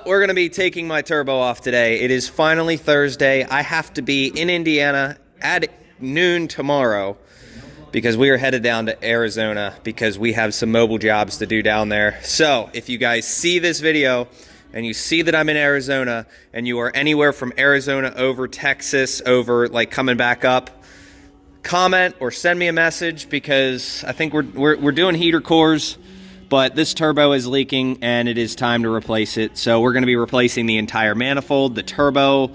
We're gonna be taking my turbo off today. It is finally Thursday. I have to be in Indiana at noon tomorrow because we are headed down to Arizona because we have some mobile jobs to do down there. So if you guys see this video and you see that I'm in Arizona and you are anywhere from Arizona over Texas, over like coming back up, comment or send me a message because I think we're doing heater cores. But this turbo is leaking and it is time to replace it. So we're gonna be replacing the entire manifold, the turbo,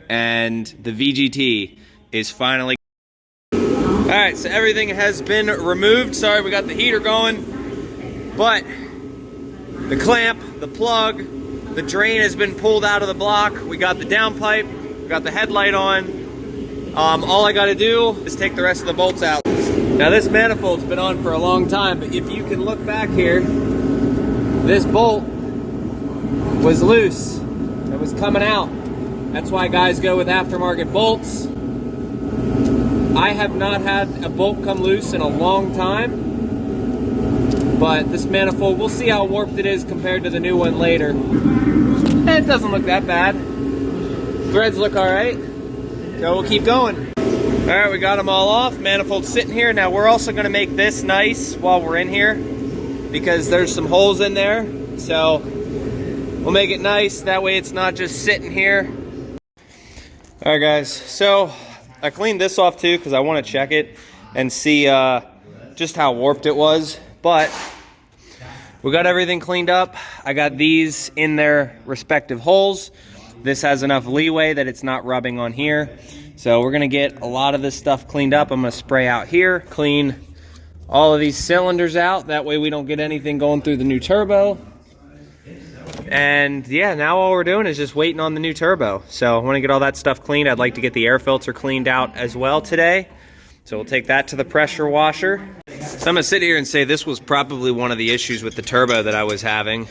and the VGT is finally. All right, so everything has been removed. Sorry, we got the heater going, but the clamp, the plug, the drain has been pulled out of the block. We got the downpipe, we got the headlight on. All I gotta do is take the rest of the bolts out. Now this manifold's been on for a long time, but if you can look back here, this bolt was loose. It was coming out. That's why guys go with aftermarket bolts. I have not had a bolt come loose in a long time, but this manifold, we'll see how warped it is compared to the new one later. It doesn't look that bad. Threads look all right, so we'll keep going. All right, we got them all off. Manifold's sitting here. Now we're also gonna make this nice while we're in here because there's some holes in there. So we'll make it nice. That way it's not just sitting here. All right, guys. So I cleaned this off too because I want to check it and see just how warped it was. But we got everything cleaned up. I got these in their respective holes. This has enough leeway that it's not rubbing on here. So we're gonna get a lot of this stuff cleaned up. I'm gonna spray out here, clean all of these cylinders out. That way we don't get anything going through the new turbo. And yeah, now all we're doing is just waiting on the new turbo. So I wanna get all that stuff cleaned. I'd like to get the air filter cleaned out as well today. So we'll take that to the pressure washer. So I'm gonna sit here and say this was probably one of the issues with the turbo that I was having.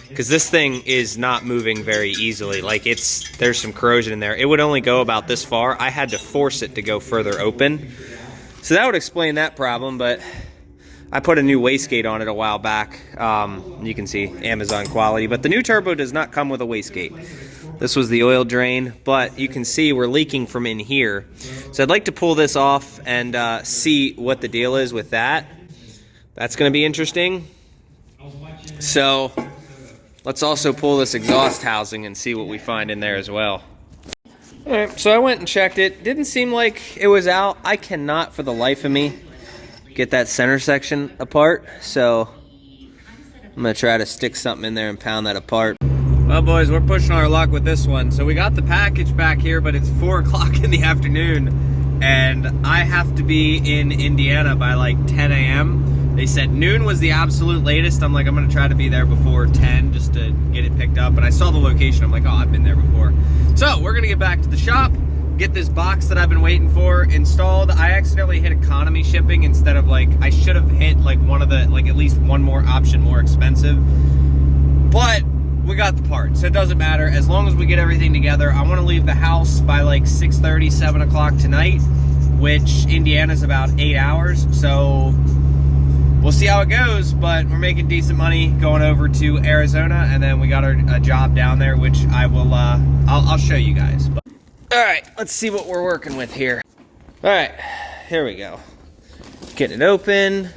Because this thing is not moving very easily. Like there's some corrosion in there. It would only go about this far. I had to force it to go further open. So that would explain that problem, but I put a new wastegate on it a while back. You can see Amazon quality, but the new turbo does not come with a wastegate. This was the oil drain, but you can see we're leaking from in here. So I'd like to pull this off and see what the deal is with that. That's gonna be interesting. So let's also pull this exhaust housing and see what we find in there as well. All right, so I went and checked it. Didn't seem like it was out. I cannot for the life of me get that center section apart. So I'm gonna try to stick something in there and pound that apart. Well, boys, we're pushing our luck with this one. So we got the package back here, but it's 4 o'clock in the afternoon and I have to be in Indiana by like 10 a.m. They said noon was the absolute latest. I'm like, I'm gonna try to be there before 10 just to get it picked up. And I saw the location, I'm like, oh, I've been there before. So we're gonna get back to the shop, get this box that I've been waiting for installed. I accidentally hit economy shipping instead of like, I should have hit like one of the, like at least one more option more expensive. But we got the part, so it doesn't matter. As long as we get everything together, I wanna leave the house by like 6:30, 7 o'clock tonight, which Indiana's about 8 hours. So we'll see how it goes, but we're making decent money going over to Arizona, and then we got a job down there, which I will, I'll show you guys. But, all right, let's see what we're working with here. All right, here we go. Get it open.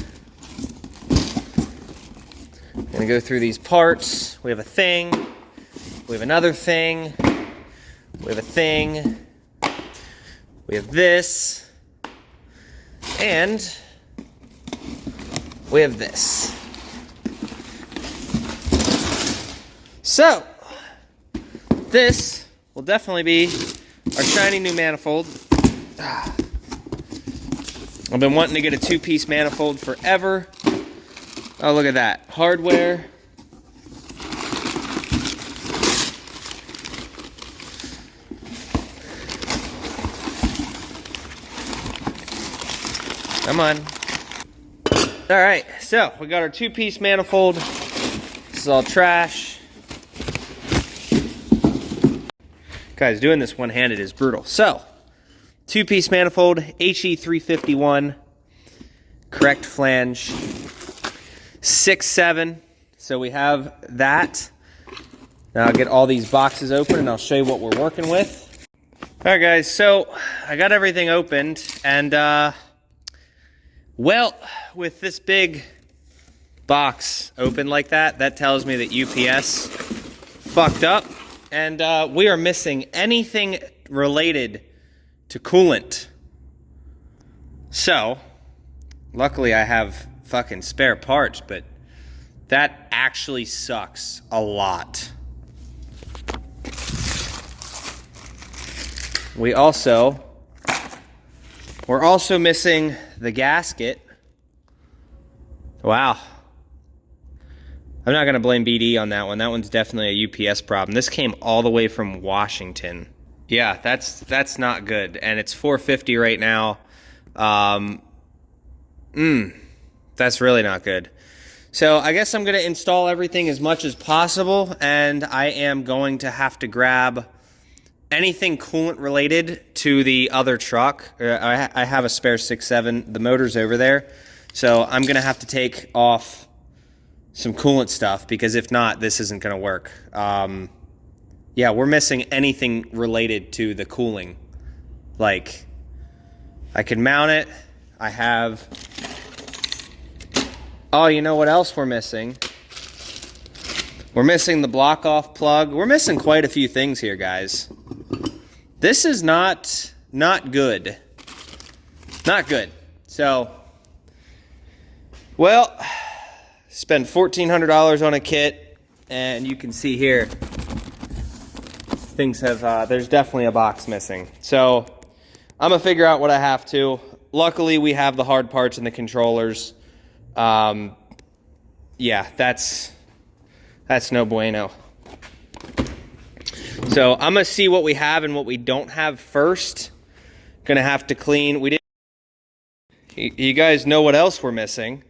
Gonna go through these parts. We have a thing. We have another thing. We have a thing. We have this. And we have this. So, this will definitely be our shiny new manifold. I've been wanting to get a 2-piece manifold forever. Oh, look at that. Hardware. Come on. All right, so we got our 2-piece manifold. This is all trash. Guys, doing this one-handed is brutal. So, 2-piece manifold, HE351, correct flange, 6/7. So we have that. Now I'll get all these boxes open and I'll show you what we're working with. All right, guys, so I got everything opened, and well, with this big box open like that, that tells me that UPS fucked up, and we are missing anything related to coolant. So, luckily I have fucking spare parts, but that actually sucks a lot. We're also missing the gasket. Wow. I'm not going to blame BD on that one. That one's definitely a UPS problem. This came all the way from Washington. Yeah, that's not good. And it's $4.50 right now. That's really not good. So I guess I'm going to install everything as much as possible, and I am going to have to grab anything coolant related to the other truck. I have a spare 6.7. The motor's over there. So I'm going to have to take off some coolant stuff, because if not, this isn't going to work. Yeah, we're missing anything related to the cooling. Like, I can mount it. I have... Oh, you know what else we're missing? We're missing the block-off plug. We're missing quite a few things here, guys. This is not good. Not good. So, well, spend $1,400 on a kit, and you can see here, things have, there's definitely a box missing. So, I'm going to figure out what I have to. Luckily, we have the hard parts and the controllers. Yeah, that's no bueno. So I'm gonna see what we have and what we don't have first. Gonna have to clean. You guys know what else we're missing?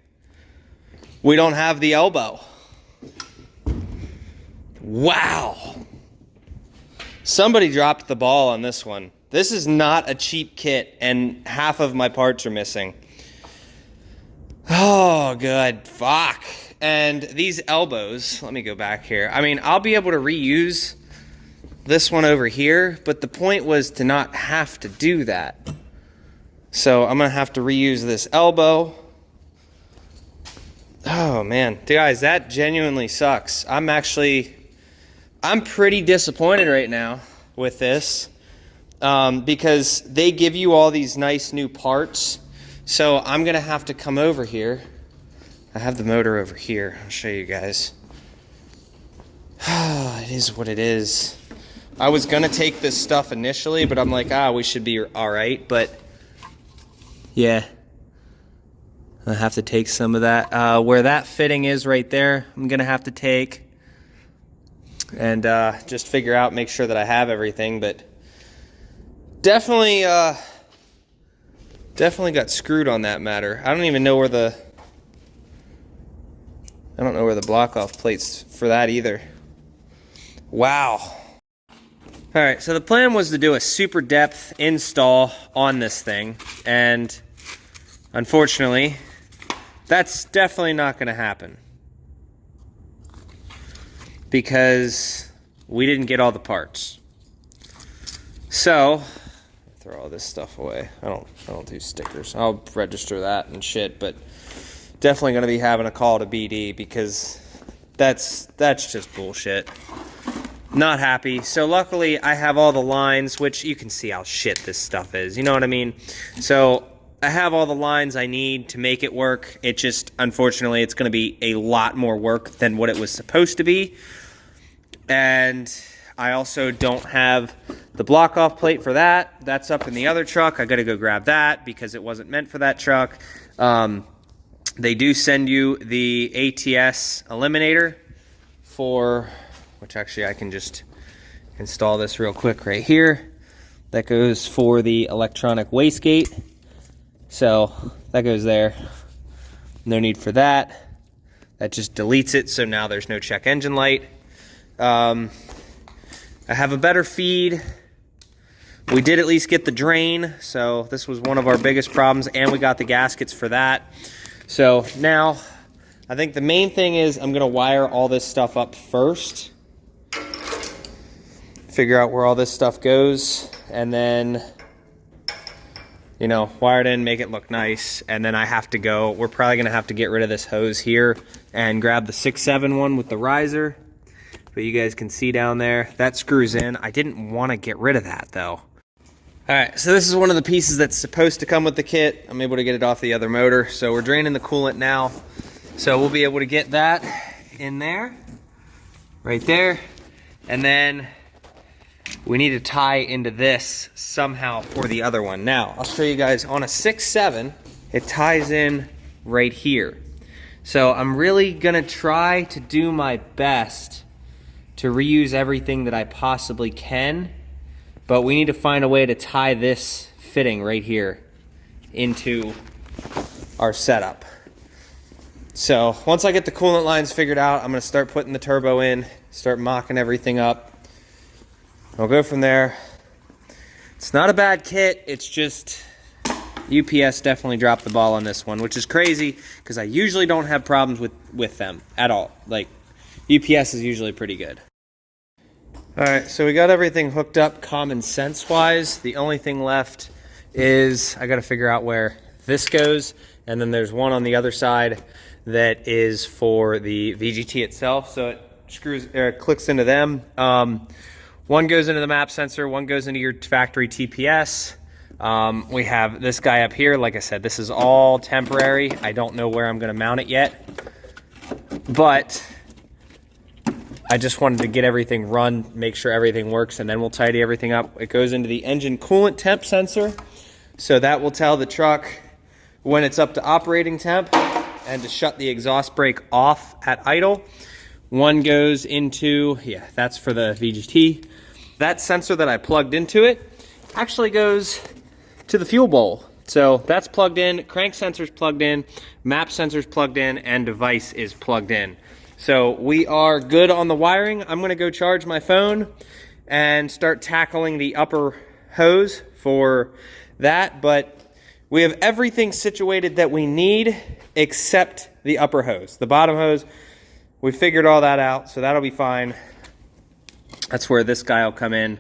We don't have the elbow. Wow. Somebody dropped the ball on this one. This is not a cheap kit, and half of my parts are missing. Oh, good. Fuck. And these elbows, let me go back here. I mean, I'll be able to reuse this one over here, but the point was to not have to do that. So I'm going to have to reuse this elbow. Oh, man. Guys, that genuinely sucks. I'm pretty disappointed right now with this, because they give you all these nice new parts. So I'm going to have to come over here. I have the motor over here. I'll show you guys. It is what it is. I was going to take this stuff initially, but I'm like, we should be all right. But yeah, I have to take some of that. Where that fitting is right there, I'm going to have to take and just figure out, make sure that I have everything. But definitely got screwed on that matter. I don't even know where the block off plates for that either. Wow. All right, so the plan was to do a super depth install on this thing, and unfortunately, that's definitely not going to happen because we didn't get all the parts. So, throw all this stuff away. I don't do stickers. I'll register that and shit, but definitely going to be having a call to BD because that's just bullshit. Not happy. So luckily I have all the lines, which you can see how shit this stuff is. You know what I mean? So I have all the lines I need to make it work. It just, unfortunately, it's going to be a lot more work than what it was supposed to be. And I also don't have the block off plate for that. That's up in the other truck. I got to go grab that because it wasn't meant for that truck. They do send you the ATS eliminator for, which actually I can just install this real quick right here. That goes for the electronic wastegate. So that goes there. No need for that. That just deletes it, so now there's no check engine light. I have a better feed. We did at least get the drain, so this was one of our biggest problems, and we got the gaskets for that. So now, I think the main thing is I'm going to wire all this stuff up first. figure out where all this stuff goes, and then, you know, wire it in, make it look nice. And then I have to go, we're probably gonna have to get rid of this hose here and grab the 6-7 one with the riser. But you guys can see down there, that screws in. I didn't wanna get rid of that though. All right, so this is one of the pieces that's supposed to come with the kit. I'm able to get it off the other motor. So we're draining the coolant now. So we'll be able to get that in there, right there. And then we need to tie into this somehow for the other one. Now, I'll show you guys on a 6-7, it ties in right here. So I'm really gonna try to do my best to reuse everything that I possibly can, but we need to find a way to tie this fitting right here into our setup. So once I get the coolant lines figured out, I'm gonna start putting the turbo in, start mocking everything up. I'll go from there. It's not a bad kit, it's just UPS definitely dropped the ball on this one, which is crazy because I usually don't have problems with them at all. Like, UPS is usually pretty good. All right, so we got everything hooked up common sense wise. The only thing left is I got to figure out where this goes, and then there's one on the other side that is for the VGT itself. So it screws or clicks into them. One goes into the map sensor, one goes into your factory TPS. We have this guy up here. Like I said, this is all temporary. I don't know where I'm going to mount it yet, but I just wanted to get everything run, make sure everything works, and then we'll tidy everything up. It goes into the engine coolant temp sensor, so that will tell the truck when it's up to operating temp and to shut the exhaust brake off at idle. One goes into, yeah, that's for the VGT. That sensor that I plugged into it actually goes to the fuel bowl. So that's plugged in, crank sensor's plugged in, map sensor's plugged in, and device is plugged in. So we are good on the wiring. I'm gonna go charge my phone and start tackling the upper hose for that, but we have everything situated that we need except the upper hose. The bottom hose, we figured all that out, so that'll be fine. That's where this guy will come in.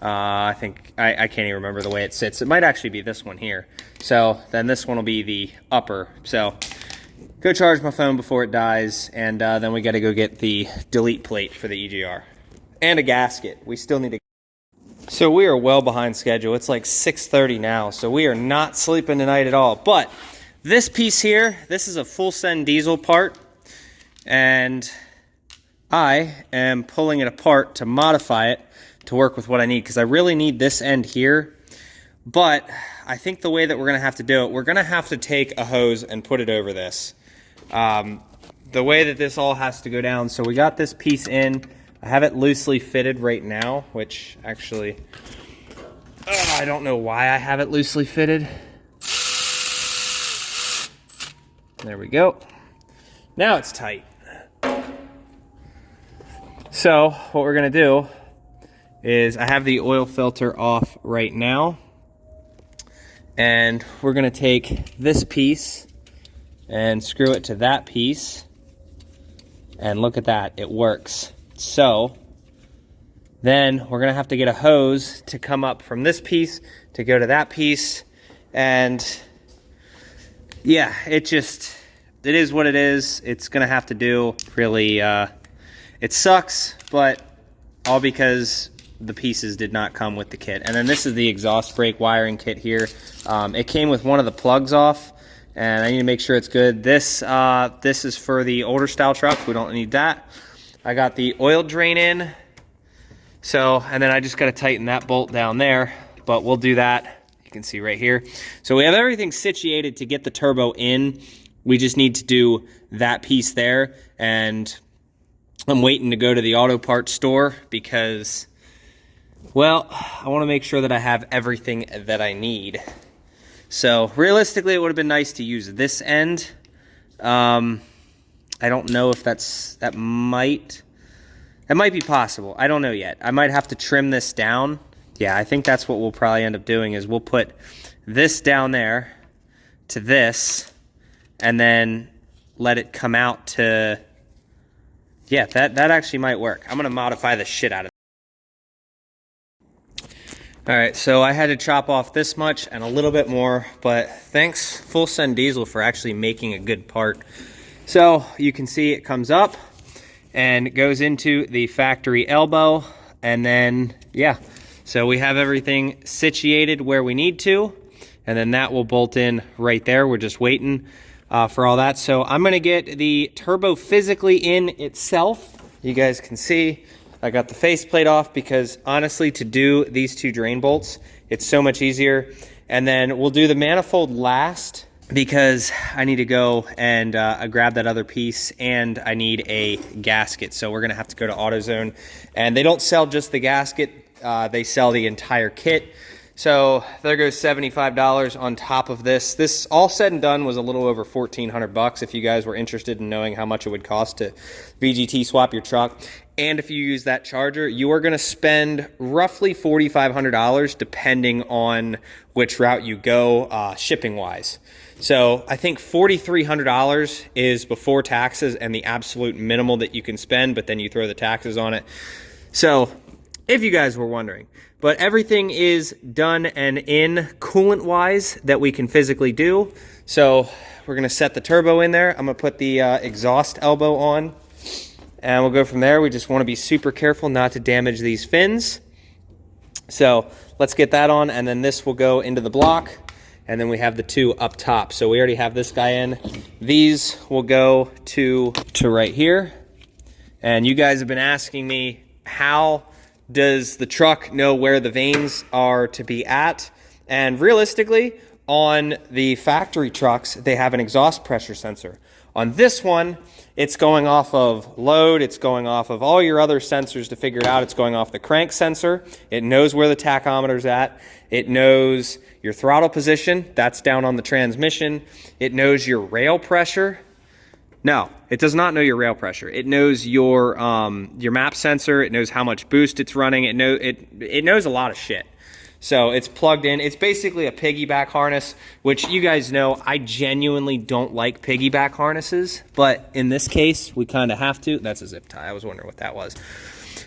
I think, I can't even remember the way it sits. It might actually be this one here. So then this one will be the upper. So go charge my phone before it dies, and then we gotta go get the delete plate for the EGR. And a gasket. We still need a... So we are well behind schedule. It's like 6:30 now, so we are not sleeping tonight at all. But this piece here, this is a full send diesel part, and I am pulling it apart to modify it to work with what I need, because I really need this end here. But I think the way that we're gonna have to do it, we're gonna have to take a hose and put it over this. The way that this all has to go down, so we got this piece in. I have it loosely fitted right now, which actually, I don't know why I have it loosely fitted. There we go. Now it's tight. So what we're gonna do is, I have the oil filter off right now, and we're gonna take this piece and screw it to that piece, and look at that, it works. So then we're gonna have to get a hose to come up from this piece to go to that piece, and yeah, it is what it is. It's gonna have to do. Really, it sucks, but all because the pieces did not come with the kit. And then this is the exhaust brake wiring kit here. It came with one of the plugs off, and I need to make sure it's good. This is for the older style trucks. We don't need that. I got the oil drain in. So, and then I just got to tighten that bolt down there, but we'll do that. You can see right here. So we have everything situated to get the turbo in. We just need to do that piece there, and I'm waiting to go to the auto parts store because, well, I want to make sure that I have everything that I need. So realistically, it would have been nice to use this end. I don't know if that might be possible. I don't know yet. I might have to trim this down. Yeah, I think that's what we'll probably end up doing, is we'll put this down there to this, and then let it come out to, yeah, that actually might work. I'm gonna modify the shit out of it. All right, so I had to chop off this much and a little bit more, but thanks Full Send Diesel for actually making a good part. So you can see it comes up and it goes into the factory elbow, and then, yeah. So we have everything situated where we need to, and then that will bolt in right there. We're just waiting for all that. So I'm gonna get the turbo physically in itself. You guys can see I got the faceplate off because honestly, to do these two drain bolts, it's so much easier. And then we'll do the manifold last because I need to go and grab that other piece, and I need a gasket. So we're gonna have to go to AutoZone, and they don't sell just the gasket, they sell the entire kit. So there goes $75 on top of this. This all said and done was a little over 1,400 bucks if you guys were interested in knowing how much it would cost to VGT swap your truck. And if you use that charger, you are gonna spend roughly $4,500 depending on which route you go shipping wise. So I think $4,300 is before taxes and the absolute minimal that you can spend, but then you throw the taxes on it. So if you guys were wondering, but everything is done and in coolant wise that we can physically do. So we're gonna set the turbo in there. I'm gonna put the exhaust elbow on, and we'll go from there. We just wanna be super careful not to damage these fins. So let's get that on, and then this will go into the block, and then we have the two up top. So we already have this guy in. These will go to right here. And you guys have been asking me, how does the truck know where the vanes are to be at? And realistically, on the factory trucks, they have an exhaust pressure sensor. On this one, it's going off of load, it's going off of all your other sensors to figure it out. It's going off the crank sensor. It knows where the tachometer's at. It knows your throttle position, that's down on the transmission. It knows your rail pressure. No, it does not know your rail pressure. It knows your map sensor. It knows how much boost it's running. It knows a lot of shit. So it's plugged in. It's basically a piggyback harness, which you guys know I genuinely don't like piggyback harnesses, but in this case we kind of have to. That's a zip tie. I was wondering what that was.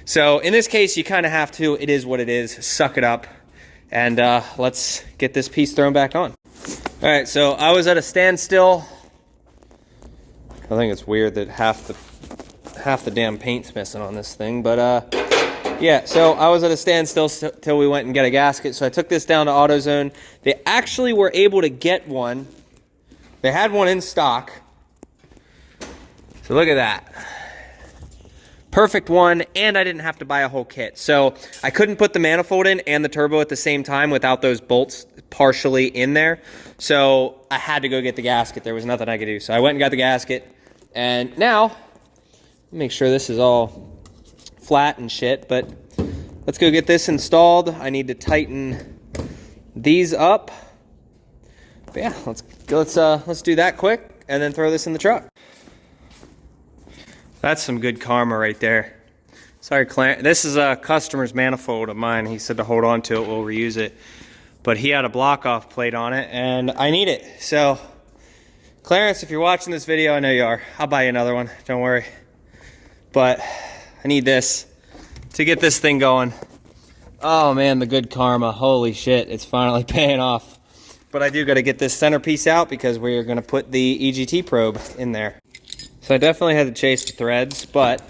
So in this case you kind of have to. It is what it is. Suck it up, and let's get this piece thrown back on. All right, so I was at a standstill. I think it's weird that half the damn paint's missing on this thing, but yeah, so I was at a standstill till we went and got a gasket. So I took this down to AutoZone. They actually were able to get one. They had one in stock. So look at that. Perfect one, and I didn't have to buy a whole kit. So I couldn't put the manifold in and the turbo at the same time without those bolts partially in there. So I had to go get the gasket. There was nothing I could do. So I went and got the gasket. And now, make sure this is all flat and shit, but let's go get this installed. I need to tighten these up. But yeah, let's do that quick and then throw this in the truck. That's some good karma right there. Sorry, Clarence. This is a customer's manifold of mine. He said to hold on to it, we'll reuse it. But he had a block off plate on it and I need it. So Clarence, if you're watching this video, I know you are. I'll buy you another one, don't worry. But I need this to get this thing going. Oh man, the good karma, holy shit, it's finally paying off. But I do gotta get this centerpiece out because we're gonna put the EGT probe in there. So I definitely had to chase the threads, but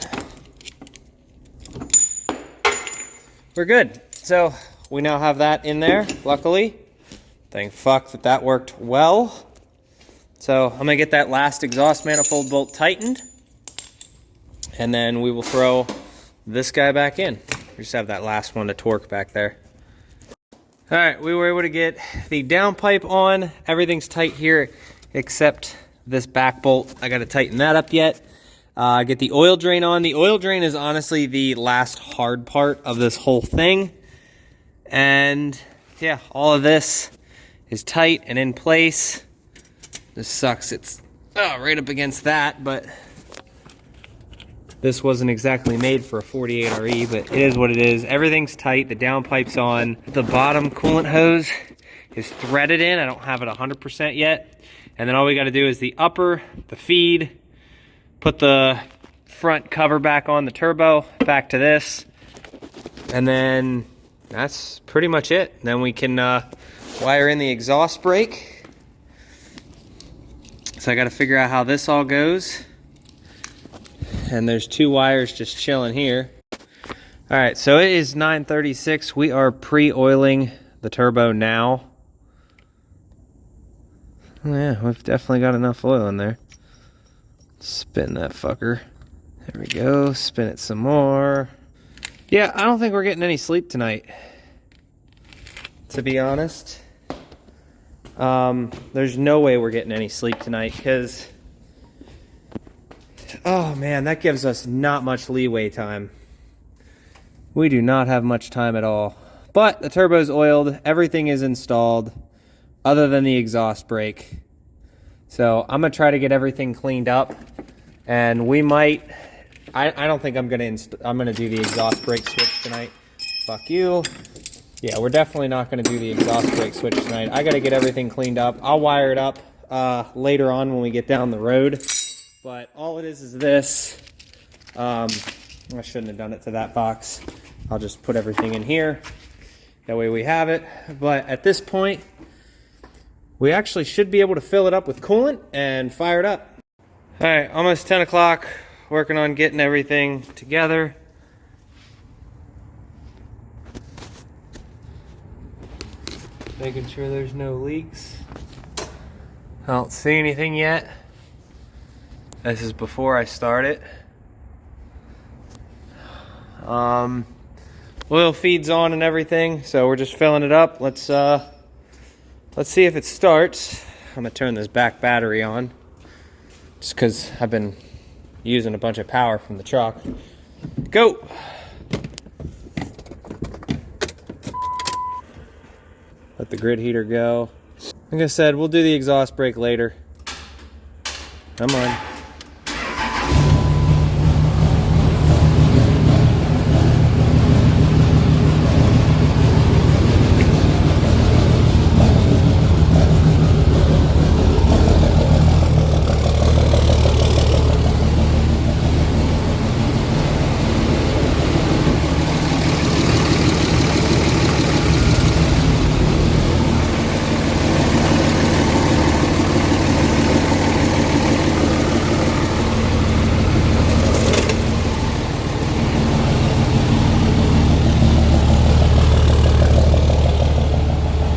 we're good. So we now have that in there, luckily. Thank fuck that worked well. So I'm gonna get that last exhaust manifold bolt tightened, and then we will throw this guy back in. We just have that last one to torque back there. All right, we were able to get the downpipe on. Everything's tight here except this back bolt. I gotta tighten that up yet. Get the oil drain on. The oil drain is honestly the last hard part of this whole thing. And yeah, all of this is tight and in place. This sucks. It's right up against that, but this wasn't exactly made for a 48RE, but it is what it is. Everything's tight. The downpipe's on. The bottom coolant hose is threaded in. I don't have it 100% yet. And then all we got to do is the upper, the feed, put the front cover back on the turbo, back to this, and then that's pretty much it. Then we can wire in the exhaust brake. So I got to figure out how this all goes. And there's 2 wires just chilling here. All right, so it is 9:36. We are pre-oiling the turbo now. Oh, yeah, we've definitely got enough oil in there. Spin that fucker. There we go. Spin it some more. Yeah, I don't think we're getting any sleep tonight, to be honest. There's no way we're getting any sleep tonight because, oh man, that gives us not much leeway time. We do not have much time at all. But the turbo's oiled, everything is installed, other than the exhaust brake. So I'm gonna try to get everything cleaned up, and we might. I don't think I'm gonna do the exhaust brake switch tonight. Fuck you. Yeah, we're definitely not gonna do the exhaust brake switch tonight. I gotta get everything cleaned up. I'll wire it up later on when we get down the road. But all it is this. I shouldn't have done it to that box. I'll just put everything in here. That way we have it. But at this point, we actually should be able to fill it up with coolant and fire it up. All right, almost 10 o'clock. Working on getting everything together. Making sure there's no leaks. I don't see anything yet. This is before I start it. Oil feed's on and everything, so we're just filling it up. Let's see if it starts. I'm gonna turn this back battery on, just because I've been using a bunch of power from the truck. Go! Let the grid heater go. Like I said, we'll do the exhaust brake later. Come on.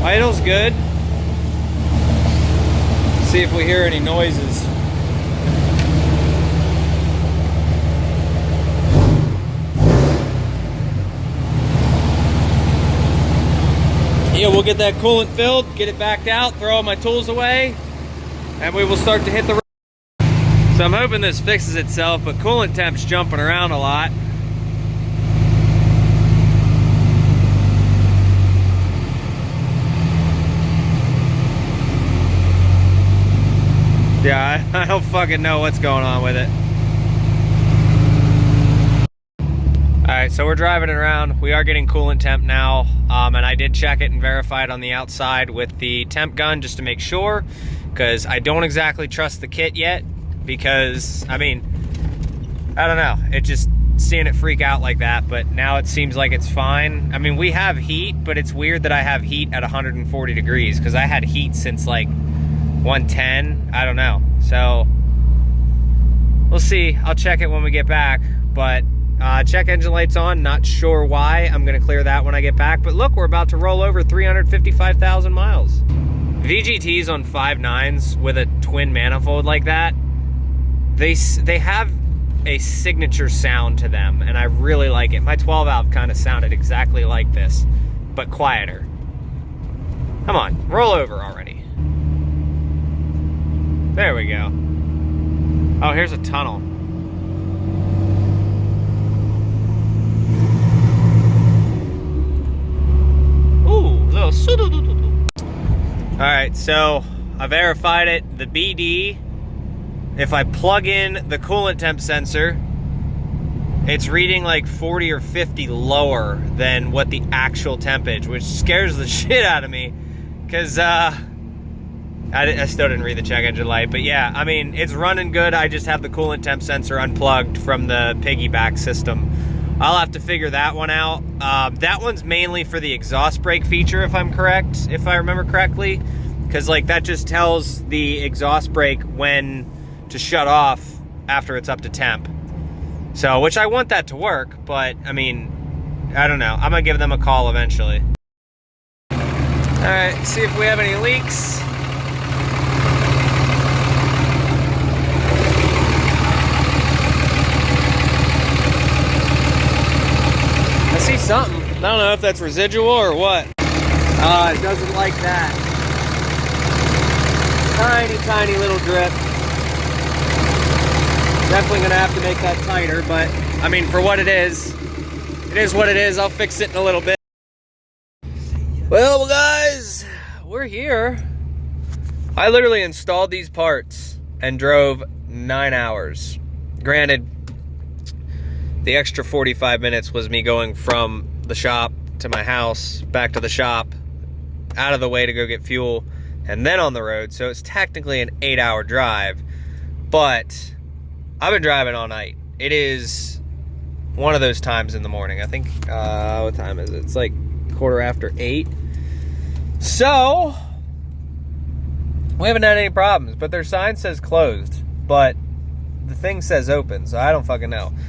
Idle's good. See if we hear any noises. Yeah, we'll get that coolant filled, get it backed out, throw all my tools away, and we will start to hit the road. So I'm hoping this fixes itself, but coolant temp's jumping around a lot. Yeah, I don't fucking know what's going on with it. Alright, so we're driving it around. We are getting coolant temp now. And I did check it and verify it on the outside with the temp gun just to make sure. Because I don't exactly trust the kit yet. Because, I mean, I don't know. It just, seeing it freak out like that. But now it seems like it's fine. I mean, we have heat, but it's weird that I have heat at 140 degrees. Because I had heat since like 110, I don't know. So we'll see. I'll check it when we get back, but check engine lights on, not sure why. I'm gonna clear that when I get back, but look, we're about to roll over 355,000 miles. VGTs on 5.9s with a twin manifold like that, they have a signature sound to them, and I really like it. My 12 valve kind of sounded exactly like this, but quieter. Come on, roll over already. There we go. Oh, here's a tunnel. Ooh, little soo-doo-doo-doo-doo. All right, so I verified it. The BD, if I plug in the coolant temp sensor, it's reading like 40 or 50 lower than what the actual temp is, which scares the shit out of me, because I still didn't read the check engine light, but yeah, I mean, it's running good. I just have the coolant temp sensor unplugged from the piggyback system I'll have to figure that one out. That one's mainly for the exhaust brake feature, if I remember correctly. Because like that just tells the exhaust brake when to shut off after it's up to temp. So, which I want that to work, but I mean, I don't know. I'm gonna give them a call eventually. All right, see if we have any leaks. I see something. I don't know if that's residual or what. It doesn't like that. Tiny, tiny little drip. Definitely gonna have to make that tighter, but I mean, for what it is what it is. I'll fix it in a little bit. Well, guys, we're here. I literally installed these parts and drove 9 hours. Granted, the extra 45 minutes was me going from the shop to my house, back to the shop, out of the way to go get fuel, and then on the road. So it's technically an 8-hour drive, but I've been driving all night. It is one of those times in the morning. I think, what time is it? It's like 8:15. So, we haven't had any problems, but their sign says closed, but the thing says open, so I don't fucking know.